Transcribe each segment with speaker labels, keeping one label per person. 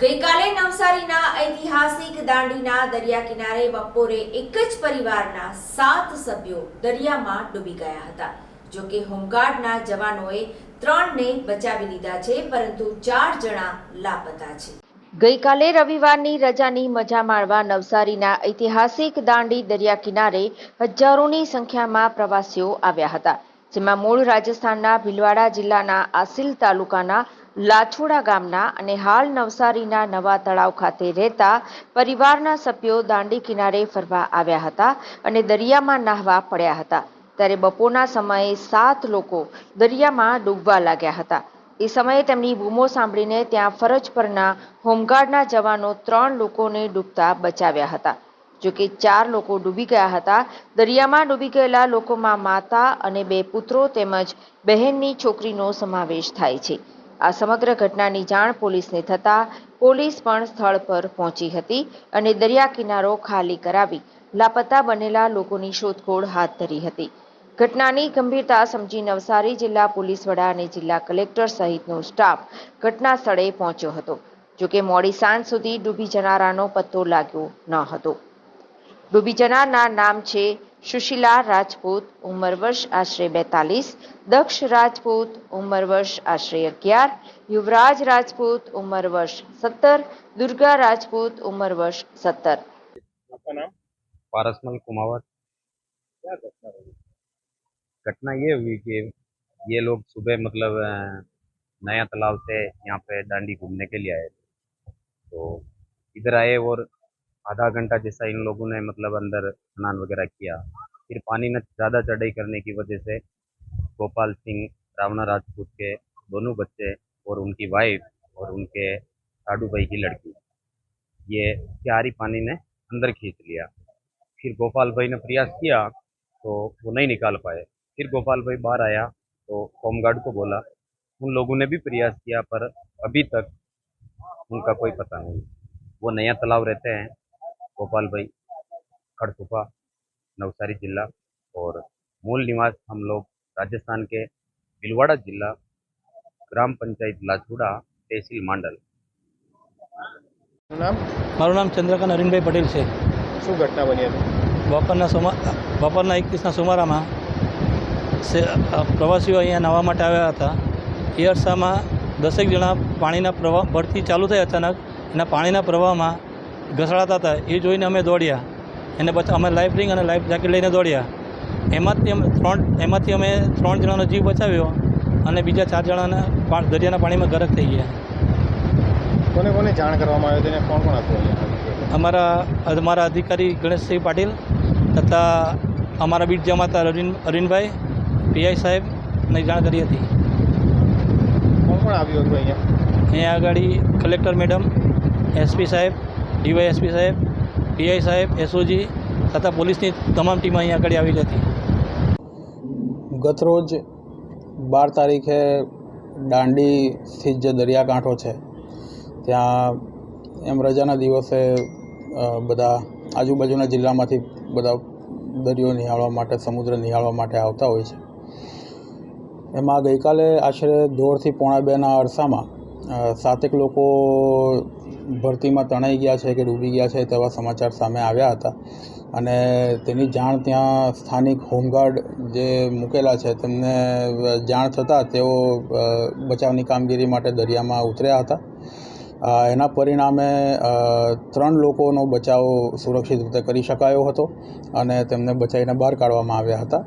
Speaker 1: ગઈકાલે નવસારીના ઐતિહાસિક દાંડીના દરિયા કિનારે બપોરે એક જ પરિવારના 7 સભ્યો દરિયામાં ડૂબી ગયા હતા। જો કે હોમગાર્ડના જવાનોએ 3ને બચાવી લીધા છે, પરંતુ 4 જણા લાપતા છે। ગઈકાલે રવિવારની રજાની મજા માણવા નવસારીના ઐતિહાસિક દાંડી દરિયા કિનારે હજારોની સંખ્યામાં પ્રવાસીઓ આવ્યા હતા, જેમાં મૂળ રાજસ્થાનના ભીલવાડા જિલ્લાના આસિલ તાલુકાના લાછોડા ગામના અને હાલ નવસારીના નવા તળાવ ખાતે રહેતા પરિવારના સભ્યો દાંડી કિનારે ફરવા આવ્યા હતા અને દરિયામાં નાહવા પડ્યા હતા। ત્યારે બપોરના સમયે 7 લોકો દરિયામાં ડૂબવા લાગ્યા હતા। એ સમયે તેમની બૂમો સાંભળીને ત્યાં ફરજ પરના હોમગાર્ડના જવાનો 3 લોકોને ડૂબતા બચાવ્યા હતા। જો કે 4 લોકો ડૂબી ગયા હતા। દરિયામાં ડૂબી ગયેલા લોકોમાં માતા અને 2 પુત્રો તેમજ બહેનની છોકરીનો સમાવેશ થાય છે। આ સમગ્ર ઘટનાની જાણ પોલીસને થતાં પોલીસ પણ સ્થળ પર પહોંચી હતી અને દરિયા કિનારો ખાલી કરાવી લાપતા બનેલા લોકોની શોધખોળ હાથ ધરી હતી। ઘટનાની ગંભીરતા સમજી નવસારી જિલ્લા પોલીસ વડા અને જિલ્લા કલેક્ટર સહિતનો સ્ટાફ ઘટના સ્થળે પહોંચ્યો હતો। જો કે મોડી સાંજ સુધી ડૂબી જનારાનો પત્તો લાગ્યો ન હતો। ડૂબી જનારના નામ છે સુશીલા રાજપૂત, ઉંમર વર્ષ આશરે 42, દક્ષ રાજપૂત, ઉંમર વર્ષ આશરે 11, યુવરાજ રાજપૂત, ઉંમર વર્ષ 17, दुर्गा राजपूत, उम्र वर्ष 17।
Speaker 2: आपका नाम?
Speaker 3: पारसमल कुमावत।
Speaker 2: क्या घटना रही?
Speaker 3: घटना ये हुई कि ये लोग सुबह मतलब नया तालाब से यहाँ पे दांडी घूमने के लिए आए थे, तो इधर आए और आधा घंटा जैसा इन लोगों ने मतलब अंदर स्नान वगैरह किया। फिर पानी में ज़्यादा चढ़ाई करने की वजह से गोपाल सिंह, रावणा राजपूत के दोनों बच्चे और उनकी वाइफ और उनके साडू भाई की लड़की, ये सारी पानी ने अंदर खींच लिया। फिर गोपाल भाई ने प्रयास किया तो वो नहीं निकाल पाए। फिर गोपाल भाई बाहर आया तो होमगार्ड को बोला, उन लोगों ने भी प्रयास किया पर अभी तक उनका कोई पता नहीं। वो नया तालाब रहते हैं गोपाल भाई, खड़सुपा, नवसारी जिला, और मूल निवास हम लोग राजस्थान के भीलवाड़ा जिला, ग्राम पंचायत लाछोड़ा, तहसील मांडल।
Speaker 2: नाम?
Speaker 4: મારું નામ ચંદ્રકાંત અરવિંદભાઈ પટેલ છે।
Speaker 2: શું ઘટના બની હતી?
Speaker 4: બપોરના 21ના સુમારામાં પ્રવાસીઓ અહીંયા નાહવા માટે આવ્યા હતા। એ અરસામાં 10 જણા પાણીના પ્રવાહ ભરતી ચાલુ થઈ અચાનક એના પાણીના પ્રવાહમાં ઘસડાતા હતા। એ જોઈને અમે દોડ્યા, એને પછી અમે લાઈફ રિંગ અને લાઈફ જેકેટ લઈને દોડ્યા। એમાંથી અમે 3 જણાનો જીવ બચાવ્યો અને બીજા 4 જણાને દરિયાના પાણીમાં ગરક થઈ ગયા।
Speaker 2: કોને કોને જાણ કરવામાં આવી હતી અને કોણ કોણ હતું અહીંયા?
Speaker 4: અમારા અધિકારી ગણેશસિંહ પાટીલ તથા અમારા બીટ જમાતા અરવિંદભાઈ, પીઆઈ સાહેબને જાણ કરી હતી।
Speaker 2: કોણ કોણ આવ્યું હતું અહીંયા?
Speaker 4: આગળ કલેક્ટર મેડમ, એસપી સાહેબ, ડીવાયએસપી સાહેબ, પીઆઈ સાહેબ, એસઓજી તથા પોલીસની તમામ ટીમ અહીંયા આગળ આવેલી હતી।
Speaker 5: ગતરોજ 12 તારીખે દાંડી સ્થિત જે દરિયાકાંઠો છે ત્યાં એમ રજાના દિવસે બધા આજુબાજુના જિલ્લામાંથી બધા દરિયો નિહાળવા માટે, સમુદ્ર નિહાળવા માટે આવતા હોય છે। એમાં ગઈકાલે આશરે 1:30 થી 1:45ના અરસામાં 7 લોકો ભરતીમાં તણાઈ ગયા છે કે ડૂબી ગયા છે તેવા સમાચાર સામે આવ્યા હતા અને તેની જાણ ત્યાં સ્થાનિક હોમગાર્ડ જે મૂકેલા છે તેમને જાણ થતાં તેઓ બચાવની કામગીરી માટે દરિયામાં ઉતર્યા હતા। એના પરિણામે 3 લોકોનો બચાવ સુરક્ષિત રીતે કરી શકાયો હતો અને તેમને બચાવીને બહાર કાઢવામાં આવ્યા હતા।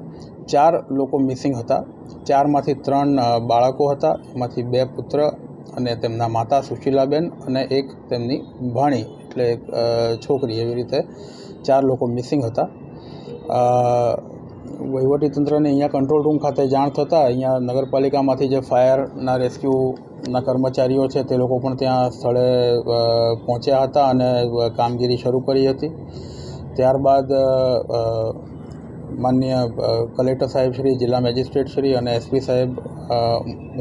Speaker 5: 4 લોકો મિસિંગ હતા। 4માંથી 3 બાળકો હતા, એમાંથી 2 પુત્ર અને તેમના માતા સુશીલાબેન અને એક તેમની ભાણી એટલે એક છોકરી, એવી રીતે 4 લોકો મિસિંગ હતા। વહીવટીતંત્રને અહીંયા કંટ્રોલ રૂમ ખાતે જાણ થતાં અહીંયા નગરપાલિકામાંથી જે ફાયરના રેસ્ક્યુના કર્મચારીઓ છે તે લોકો પણ ત્યાં સ્થળે પહોંચ્યા હતા અને કામગીરી શરૂ કરી હતી। ત્યારબાદ માનનીય કલેક્ટર સાહેબ શ્રી, જિલ્લા મેજિસ્ટ્રેટ શ્રી અને એસપી સાહેબ,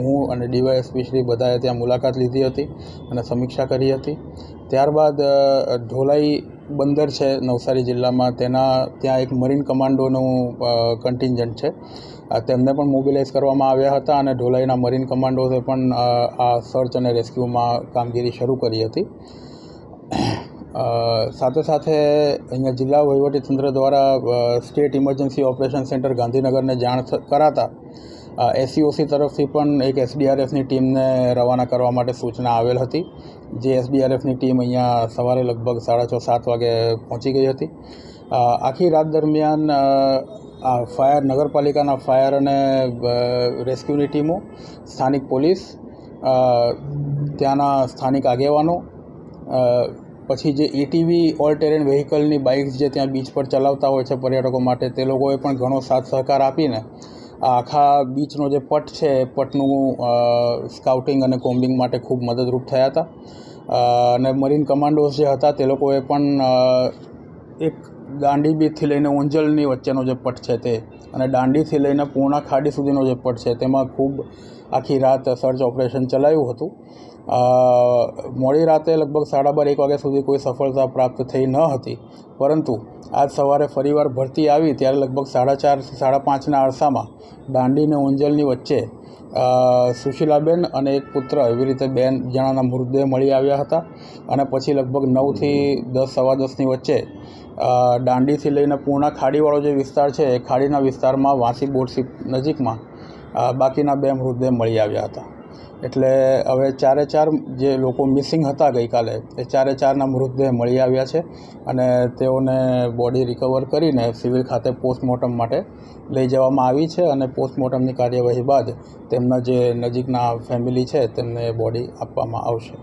Speaker 5: હું અને ડીવાયએસપી શ્રી બધાએ ત્યાં મુલાકાત લીધી હતી અને સમીક્ષા કરી હતી। ત્યારબાદ ઢોલાઈ બંદર છે નવસારી જિલ્લામાં ત્યાં એક મરીન કમાન્ડોનું કન્ટિન્જન્ટ છે. તેમને પણ મોબિલાઇઝ કરવામાં આવ્યા હતા અને ઢોલાઈના મરીન કમાન્ડોએ પણ આ સર્ચ અને રેસ્ક્યુમાં કામગીરી શરૂ કરી હતી. સાથે સાથે અહીંયા જિલ્લા વહીવટીતંત્ર દ્વારા સ્ટેટ ઇમરજન્સી ઓપરેશન સેન્ટર ગાંધીનગરને જાણ કરાતા SCOC તરફથી પણ એક SDRFની ટીમને રવાના કરવા માટે સૂચના આવેલ હતી, જે SDRFની ટીમ અહીંયા સવારે લગભગ 6:30-7 વાગે પહોંચી ગઈ હતી. આખી રાત દરમિયાન ફાયર નગરપાલિકાના ફાયર અને રેસ્ક્યુની ટીમો, સ્થાનિક પોલીસ, ત્યાંના સ્થાનિક આગેવાનો, પછી જે ATV ઓલ ટેરેન વ્હીકલની બાઇક્સ જે ત્યાં બીચ પર ચલાવતા હોય છે પર્યટકો માટે, તે લોકોએ પણ ઘણો સાથ સહકાર આપીને આખા બીચનો જે પટ છે એ પટનું સ્કાઉટિંગ અને કોમ્બિંગ માટે ખૂબ મદદરૂપ થયા હતા. અને મરીન કમાન્ડોઝ જે હતા તે લોકોએ પણ એક દાંડી બીચથી લઈને ઓંજલની વચ્ચેનો જે પટ છે તે અને દાંડીથી લઈને પૂર્ણા ખાડી સુધીનો જે પટ છે તેમાં ખૂબ આખી રાત સર્ચ ઓપરેશન ચલાવ્યું હતું. મોડી રાતે લગભગ 12:30-1 વાગ્યા સુધી કોઈ સફળતા પ્રાપ્ત થઈ ન હતી, પરંતુ આજ સવારે ફરીવાર ભરતી આવી ત્યારે લગભગ 4:30-5:30ના અરસામાં દાંડી અને ઓંજલની વચ્ચે સુશીલાબેન અને એક પુત્ર એવી રીતે 2 જણાના મૃતદેહ મળી આવ્યા હતા. અને પછી લગભગ 9થી 10-10:15ની વચ્ચે દાંડીથી લઈને પૂર્ણા ખાડીવાળો જે વિસ્તાર છે એ ખાડીના વિસ્તારમાં વાંસી બોટસી નજીકમાં બાકીના 2 મૃતદેહ મળી આવ્યા હતા. એટલે હવે 4 જે લોકો મિસિંગ હતા ગઈકાલે એ 4ના મૃતદેહ મળી આવ્યા છે અને તેઓને બોડી રિકવર કરીને સિવિલ ખાતે પોસ્ટમોર્ટમ માટે લઈ જવામાં આવી છે અને પોસ્ટમોર્ટમની કાર્યવાહી બાદ તેમના જે નજીકના ફેમિલી છે તેમને બોડી આપવામાં આવશે.